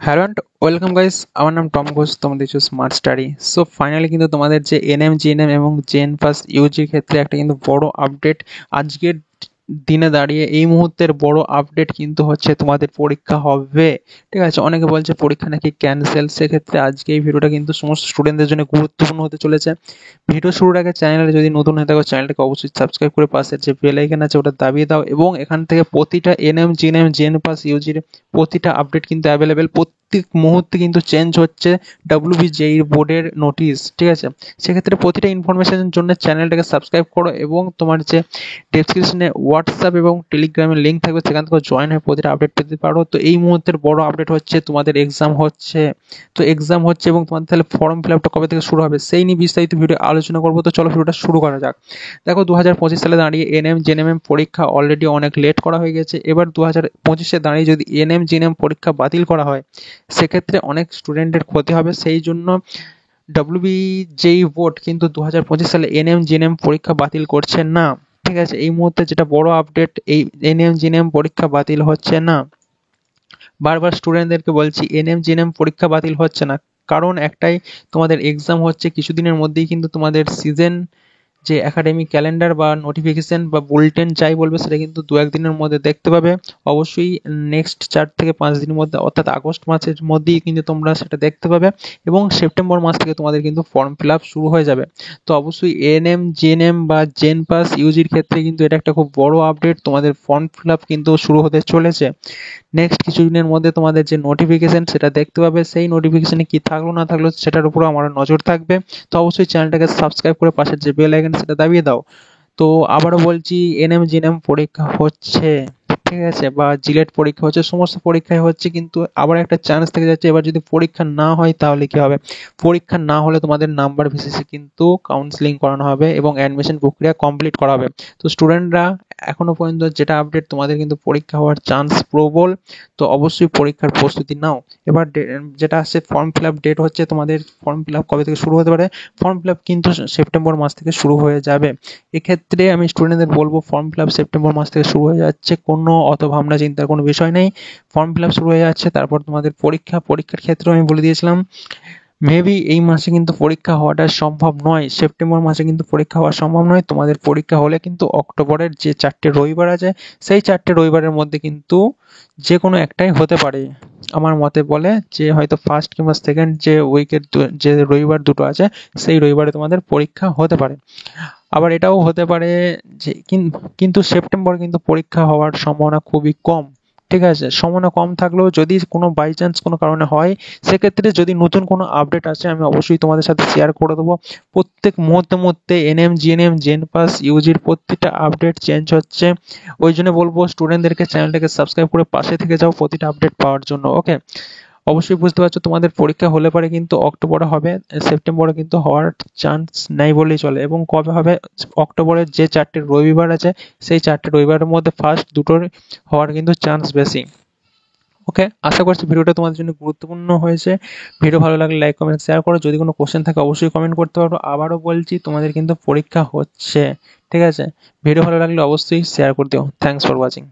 Hello and welcome guys, আমার নাম Tom Ghosh. তোমরা দেখছো স্মার্ট স্টাডি। সো ফাইনালি কিন্তু তোমাদের যে এনএম জিএনএম এবং জেএন পাস ইউজির ক্ষেত্রে একটা কিন্তু বড় আপডেট আজকের দিনে দাঁড়িয়ে এই মুহূর্তের বড় আপডেট কিন্তু হচ্ছে তোমাদের পরীক্ষা হবে। ঠিক আছে, অনেকে বলছে পরীক্ষা নাকি ক্যান্সেল। সেক্ষেত্রে আজকে এই ভিডিওটা কিন্তু সমস্ত স্টুডেন্টদের জন্য গুরুত্বপূর্ণ হতে চলেছে। ভিডিও শুরুর আগে চ্যানেলে যদি নতুন হয়ে থাকো চ্যানেলটাকে অবশ্যই সাবস্ক্রাইব করে পাশের যে বেল আইকন আছে ওটা দাবিয়ে দাও, এবং এখান থেকে প্রতিটা এনএম জিএনএম জেএন পাস ইউজির প্রতিটা আপডেট কিন্তু অ্যাভেলেবেল। প্রত্যেক মুহূর্তে কিন্তু চেঞ্জ হচ্ছে ডাব্লিউবিজেই বোর্ডের নোটিশ। ঠিক আছে, সেক্ষেত্রে প্রতিটা ইনফরমেশনের জন্য চ্যানেলটাকে সাবস্ক্রাইব করো, এবং তোমার যে ডেসক্রিপশনে হোয়াটসঅ্যাপ এবং টেলিগ্রামের লিঙ্ক থাকবে সেখান থেকে জয়েন হয়ে প্রতিটা আপডেট পেতে পারো। তো এই মুহূর্তের বড় আপডেট হচ্ছে তোমাদের এক্সাম হচ্ছে। তো এক্সাম হচ্ছে এবং তোমাদের তাহলে ফর্ম ফিল আপটা কবে থেকে শুরু হবে সেই নিয়ে বিস্তারিত ভিডিও আলোচনা করবো। তো চলো ভিডিওটা শুরু করা যাক। দেখো 2025 সালে দাঁড়িয়ে এনএম জেএনএম পরীক্ষা অলরেডি অনেক লেট করা হয়ে গেছে। এবার 2025-এ দাঁড়িয়ে যদি এনএম জেএনএম পরীক্ষা বাতিল করা হয় সেক্ষেত্রে অনেক স্টুডেন্টের ক্ষতি হবে। সেই জন্য ডাব্লিউবিজেই বোর্ড কিন্তু 2025 সালে এনএম জেএনএম পরীক্ষা বাতিল করছে না। ঠিক আছে, এই মুহূর্তে যেটা বড় আপডেট, এই এনএম জেএনএম পরীক্ষা বাতিল হচ্ছে না। বারবার স্টুডেন্টদেরকে বলছি এনএম জেএনএম পরীক্ষা বাতিল হচ্ছে না, কারণ একটাই, তোমাদের এক্সাম হচ্ছে কিছুদিনের মধ্যেই। কিন্তু তোমাদের সিজন যে একাডেমিক ক্যালেন্ডার বা নোটিফিকেশন বা বুলেটিন যাই বলবে সেটা কিন্তু দু একদিনের মধ্যে দেখতে পাবে। অবশ্যই নেক্সট 4 থেকে 5 দিনের মধ্যে, অর্থাৎ আগস্ট মাসের মধ্যেই কিন্তু তোমরা সেটা দেখতে পাবে, এবং সেপ্টেম্বর মাস থেকে তোমাদের কিন্তু ফর্ম ফিল আপ শুরু হয়ে যাবে। তো অবশ্যই এএনএম জেএনএম বা জেন পাস ইউজির ক্ষেত্রে কিন্তু এটা একটা খুব বড় আপডেট। তোমাদের ফর্ম ফিল আপ কিন্তু শুরু হতে চলেছে। নেক্সট কিছুদিনের মধ্যে তোমাদের যে নোটিফিকেশন সেটা দেখতে পাবে। সেই নোটিফিকেশনে কি থাকলো না থাকলো সেটার উপর আমার নজর থাকবে। তো অবশ্যই চ্যানেলটাকে সাবস্ক্রাইব করে পাশের যে বেল আইকন সেটা দাবিয়ে দাও। তো আবারও বলছি, এনএম জিএনএম পরীক্ষা হচ্ছে, ঠিক আছে, বা জিলেট পরীক্ষা হচ্ছে, সমস্ত পরীক্ষায় হচ্ছে, কিন্তু আবার একটা চান্স থেকে যাচ্ছে। এবার যদি পরীক্ষা না হয় তাহলে কি হবে? পরীক্ষা না হলে তোমাদের নাম্বার বেসিসে কিন্তু কাউন্সেলিং করানো হবে এবং অ্যাডমিশন প্রক্রিয়া কমপ্লিট করা হবে। তো স্টুডেন্টরা এখনো পর্যন্ত যেটা আপডেট, তোমাদের কিন্তু পরীক্ষা হওয়ার চান্স প্রবল। তো অবশ্যই পরীক্ষার প্রস্তুতি নাও। এবার যেটা আসছে ফর্ম ফিল আপ ডেট হচ্ছে, তোমাদের ফর্ম ফিল আপ কবে থেকে শুরু হতে পারে? ফর্ম ফিল আপ কিন্তু সেপ্টেম্বর মাস থেকে শুরু হয়ে যাবে। এক্ষেত্রে আমি স্টুডেন্টদের বলবো, ফর্ম ফিল আপ সেপ্টেম্বর মাস থেকে শুরু হয়ে যাচ্ছে, কোনো অত ভাবনা চিন্তার কোনো বিষয় নেই। ফর্ম ফিল আপ শুরু হয়ে যাচ্ছে, তারপর তোমাদের পরীক্ষার ক্ষেত্রেও আমি বলে দিয়েছিলাম মেবি এই মাসে কিন্তু পরীক্ষা হওয়াটা সম্ভব নয়। সেপ্টেম্বর মাসে কিন্তু পরীক্ষা হওয়া সম্ভব নয়। তোমাদের পরীক্ষা হলে কিন্তু অক্টোবরের যে 4টে রবিবার আছে সেই 4টে রবিবারের মধ্যে কিন্তু যে কোনো একটাই হতে পারে। আমার মতে বলে যে হয়তো ফার্স্ট কিংবা সেকেন্ড যে উইকের যে রবিবার দুটো আছে সেই রবিবারে তোমাদের পরীক্ষা হতে পারে। আবার এটাও হতে পারে যে কিন্তু সেপ্টেম্বরে কিন্তু পরীক্ষা হওয়ার সম্ভাবনা খুবই কম। ঠিক আছে, সম্ভাবনা কম থাকলেও যদি কোনো বাই চান্স কোনো কারণে হয়, সেক্ষেত্রে যদি নতুন কোনো আপডেট আসে আমি অবশ্যই তোমাদের সাথে শেয়ার করে দেবো। প্রত্যেক মুহূর্তে এনএম জিএনএম জেন পাস ইউজির প্রতিটা আপডেট চেঞ্জ হচ্ছে। ওই জন্য বলবো স্টুডেন্টদেরকে চ্যানেলটাকে সাবস্ক্রাইব করে পাশে থেকে যাও প্রতিটা আপডেট পাওয়ার জন্য। ওকে, অবশ্যই বুঝতে পারছো তোমাদের পরীক্ষা হলে পারে কিন্তু অক্টোবরে হবে, সেপ্টেম্বরে কিন্তু হওয়ার চান্স নাই বললেই চলে। এবং কবে হবে? অক্টোবরের যে 4টে রবিবার আছে সেই 4টে রবিবারের মধ্যে ফার্স্ট দুটোর হওয়ার কিন্তু চান্স বেশি। ওকে, আশা করছি ভিডিওটা তোমাদের জন্য গুরুত্বপূর্ণ হয়েছে। ভিডিও ভালো লাগলে লাইক কমেন্ট শেয়ার করো। যদি কোনো কোশ্চেন থাকে অবশ্যই কমেন্ট করতে পারো। আবারও বলছি তোমাদের কিন্তু পরীক্ষা হচ্ছে। ঠিক আছে, ভিডিও ভালো লাগলে অবশ্যই শেয়ার করে দিও। Thanks for watching.